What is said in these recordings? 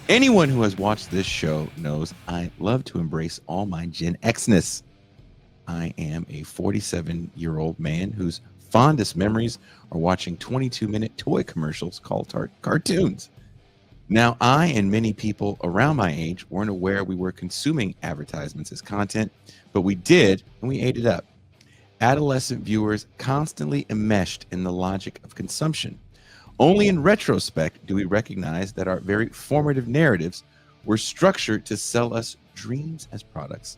Anyone who has watched this show knows I love to embrace all my Gen Xness. I am a 47-year-old man whose fondest memories are watching 22-minute toy commercials called cartoons. Now, I and many people around my age weren't aware we were consuming advertisements as content, but we did, and we ate it up. Adolescent viewers constantly enmeshed in the logic of consumption. Only in retrospect do we recognize that our very formative narratives were structured to sell us dreams as products.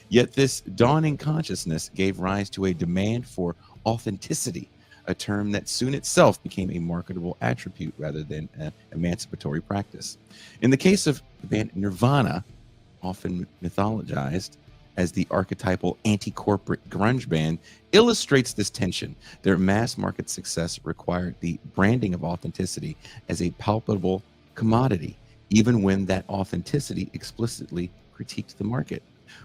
Yet this dawning consciousness gave rise to a demand for authenticity, a term that soon itself became a marketable attribute rather than an emancipatory practice. In the case of the band Nirvana, often mythologized as the archetypal anti corporate grunge band, illustrates this tension. Their mass market success required the branding of authenticity as a palpable commodity, even when that authenticity explicitly critiqued the market.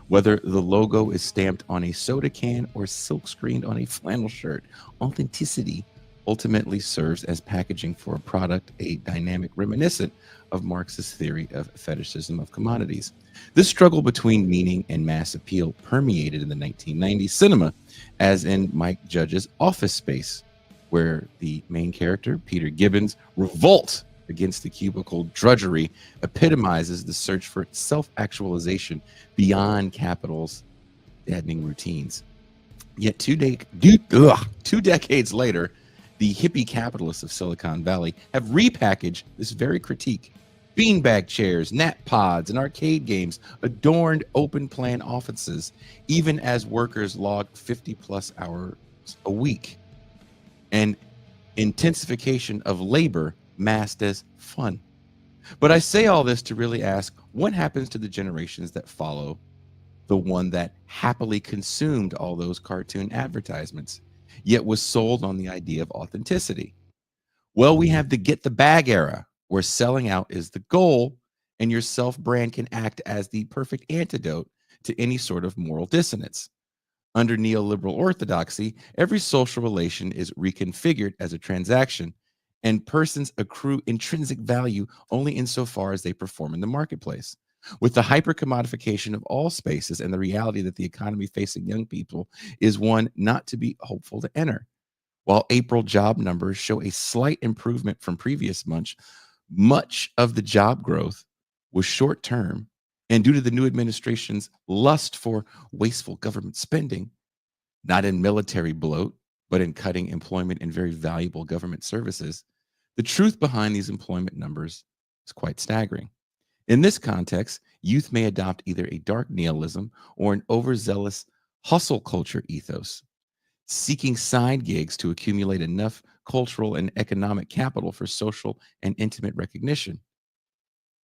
Whether the logo is stamped on a soda can or silk screened on a flannel shirt, authenticity ultimately serves as packaging for a product, a dynamic reminiscent of Marx's theory of fetishism of commodities. This struggle between meaning and mass appeal permeated in the 1990s cinema, as in Mike Judge's Office Space, where the main character, Peter Gibbons' revolt against the cubicle drudgery epitomizes the search for self actualization beyond capital's deadening routines. Yet 2 decades later, the hippie capitalists of Silicon Valley have repackaged this very critique. Beanbag chairs, nap pods, and arcade games adorned open plan offices, even as workers logged 50 plus hours a week. And intensification of labor masked as fun. But I say all this to really ask what happens to the generations that follow the one that happily consumed all those cartoon advertisements, yet was sold on the idea of authenticity? Well, we have the get the bag era, where selling out is the goal and your self brand can act as the perfect antidote to any sort of moral dissonance. Under neoliberal orthodoxy, every social relation is reconfigured as a transaction, and persons accrue intrinsic value only insofar as they perform in the marketplace. With the hyper commodification of all spaces and the reality that the economy facing young people is one not to be hopeful to enter. While April job numbers show a slight improvement from previous months, much of the job growth was short term. And due to the new administration's lust for wasteful government spending, not in military bloat, but in cutting employment in very valuable government services, the truth behind these employment numbers is quite staggering. In this context, youth may adopt either a dark nihilism or an overzealous hustle culture ethos, seeking side gigs to accumulate enough cultural and economic capital for social and intimate recognition.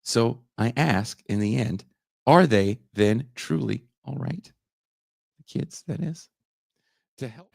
So I ask in the end, are they then truly all right? The kids, that is. To help